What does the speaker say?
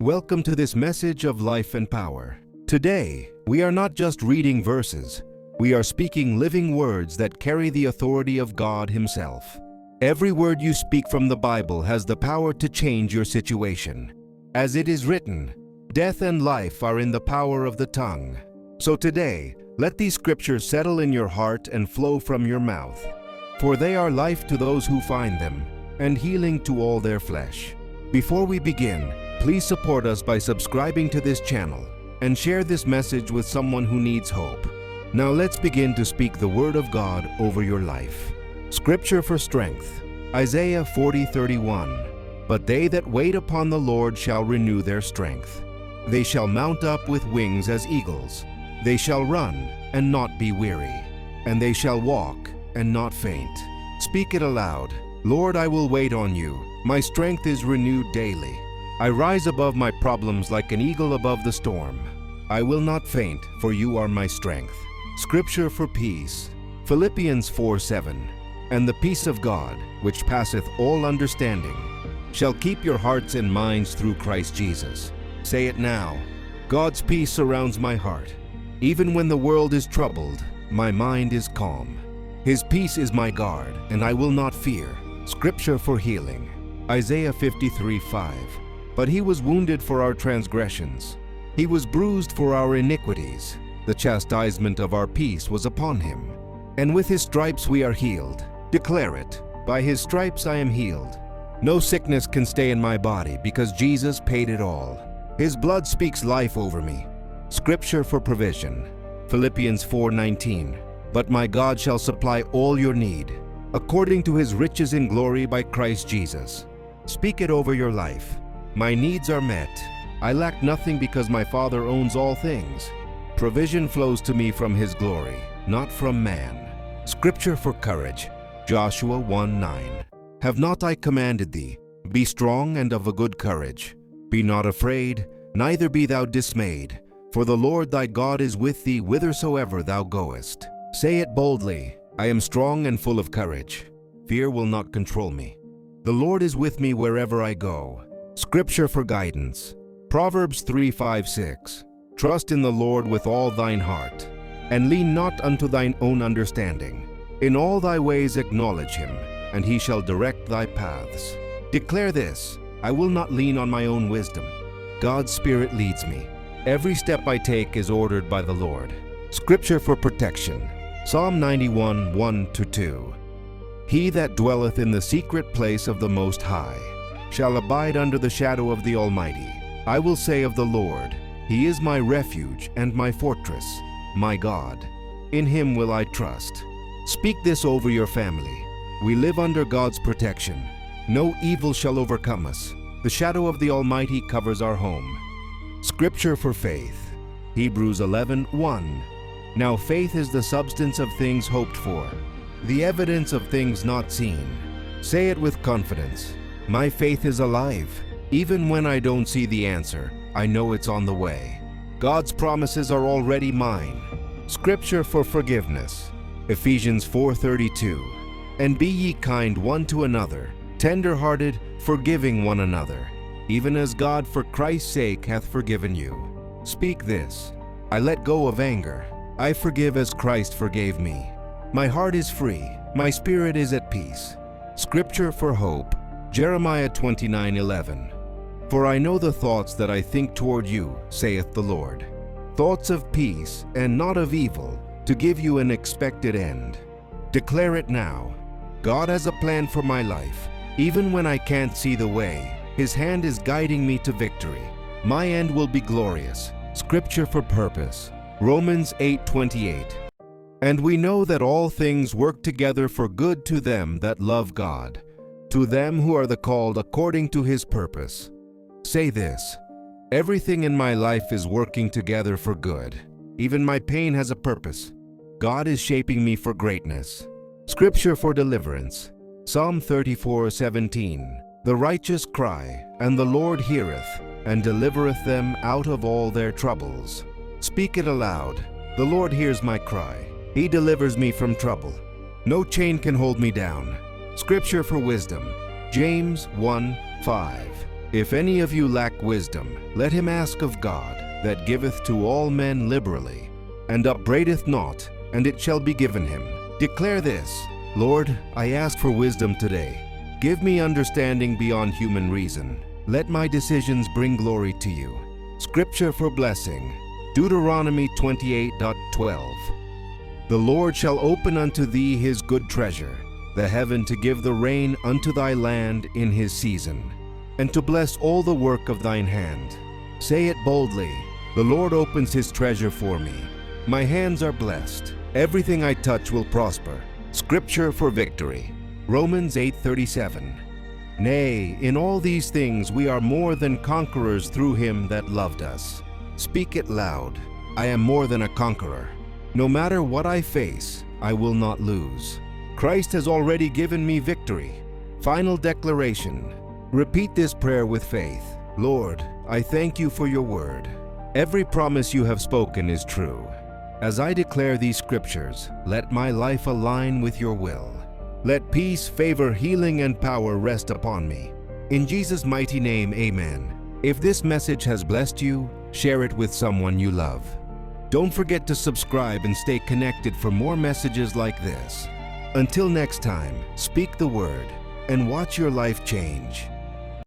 Welcome to this message of life and power. Today, we are not just reading verses. We are speaking living words that carry the authority of God Himself. Every word you speak from the Bible has the power to change your situation. As it is written, death and life are in the power of the tongue. So today, let these scriptures settle in your heart and flow from your mouth. For they are life to those who find them, and healing to all their flesh. Before we begin, please support us by subscribing to this channel and share this message with someone who needs hope. Now let's begin to speak the Word of God over your life. Scripture for strength. Isaiah 40:31. But they that wait upon the Lord shall renew their strength. They shall mount up with wings as eagles. They shall run and not be weary, and they shall walk and not faint. Speak it aloud. Lord, I will wait on you. My strength is renewed daily. I rise above my problems like an eagle above the storm. I will not faint, for you are my strength. Scripture for peace. Philippians 4:7. And the peace of God, which passeth all understanding, shall keep your hearts and minds through Christ Jesus. Say it now. God's peace surrounds my heart. Even when the world is troubled, my mind is calm. His peace is my guard, and I will not fear. Scripture for healing. Isaiah 53:5. But he was wounded for our transgressions. He was bruised for our iniquities. The chastisement of our peace was upon him. And with his stripes we are healed. Declare it. By his stripes I am healed. No sickness can stay in my body because Jesus paid it all. His blood speaks life over me. Scripture for provision. Philippians 4:19. But my God shall supply all your need, according to his riches in glory by Christ Jesus. Speak it over your life. My needs are met. I lack nothing because my Father owns all things. Provision flows to me from his glory, not from man. Scripture for courage. Joshua 1:9. Have not I commanded thee? Be strong and of a good courage. Be not afraid, neither be thou dismayed. For the Lord thy God is with thee whithersoever thou goest. Say it boldly. I am strong and full of courage. Fear will not control me. The Lord is with me wherever I go. Scripture for guidance. Proverbs 3:5-6. Trust in the Lord with all thine heart, and lean not unto thine own understanding. In all thy ways acknowledge him, and he shall direct thy paths. Declare this: I will not lean on my own wisdom. God's Spirit leads me. Every step I take is ordered by the Lord. Scripture for protection. Psalm 91:1-2. He that dwelleth in the secret place of the Most High shall abide under the shadow of the Almighty. I will say of the Lord, He is my refuge and my fortress, my God. In Him will I trust. Speak this over your family. We live under God's protection. No evil shall overcome us. The shadow of the Almighty covers our home. Scripture for faith. Hebrews 11:1. Now faith is the substance of things hoped for, the evidence of things not seen. Say it with confidence. My faith is alive. Even when I don't see the answer, I know it's on the way. God's promises are already mine. Scripture for forgiveness. Ephesians 4:32. And be ye kind one to another, tender-hearted, forgiving one another, even as God for Christ's sake hath forgiven you. Speak this: I let go of anger. I forgive as Christ forgave me. My heart is free. My spirit is at peace. Scripture for hope. Jeremiah 29:11. For I know the thoughts that I think toward you, saith the Lord, thoughts of peace and not of evil, to give you an expected end. Declare it now. God has a plan for my life. Even when I can't see the way, His hand is guiding me to victory. My end will be glorious. Scripture for purpose. Romans 8:28. And we know that all things work together for good to them that love God, to them who are the called according to His purpose. Say this: everything in my life is working together for good. Even my pain has a purpose. God is shaping me for greatness. Scripture for deliverance. Psalm 34:17. The righteous cry, and the Lord heareth, and delivereth them out of all their troubles. Speak it aloud. The Lord hears my cry. He delivers me from trouble. No chain can hold me down. Scripture for wisdom. James 1:5. If any of you lack wisdom, let him ask of God, that giveth to all men liberally, and upbraideth not, and it shall be given him. Declare this: Lord, I ask for wisdom today. Give me understanding beyond human reason. Let my decisions bring glory to you. Scripture for blessing. Deuteronomy 28:12. The Lord shall open unto thee his good treasure, the heaven to give the rain unto thy land in his season, and to bless all the work of thine hand. Say it boldly: the Lord opens his treasure for me. My hands are blessed. Everything I touch will prosper. Scripture for victory. Romans 8:37. Nay, in all these things we are more than conquerors through him that loved us. Speak it loud: I am more than a conqueror. No matter what I face, I will not lose. Christ has already given me victory. Final declaration. Repeat this prayer with faith. Lord, I thank you for your word. Every promise you have spoken is true. As I declare these scriptures, let my life align with your will. Let peace, favor, healing, and power rest upon me. In Jesus' mighty name, amen. If this message has blessed you, share it with someone you love. Don't forget to subscribe and stay connected for more messages like this. Until next time, speak the word and watch your life change.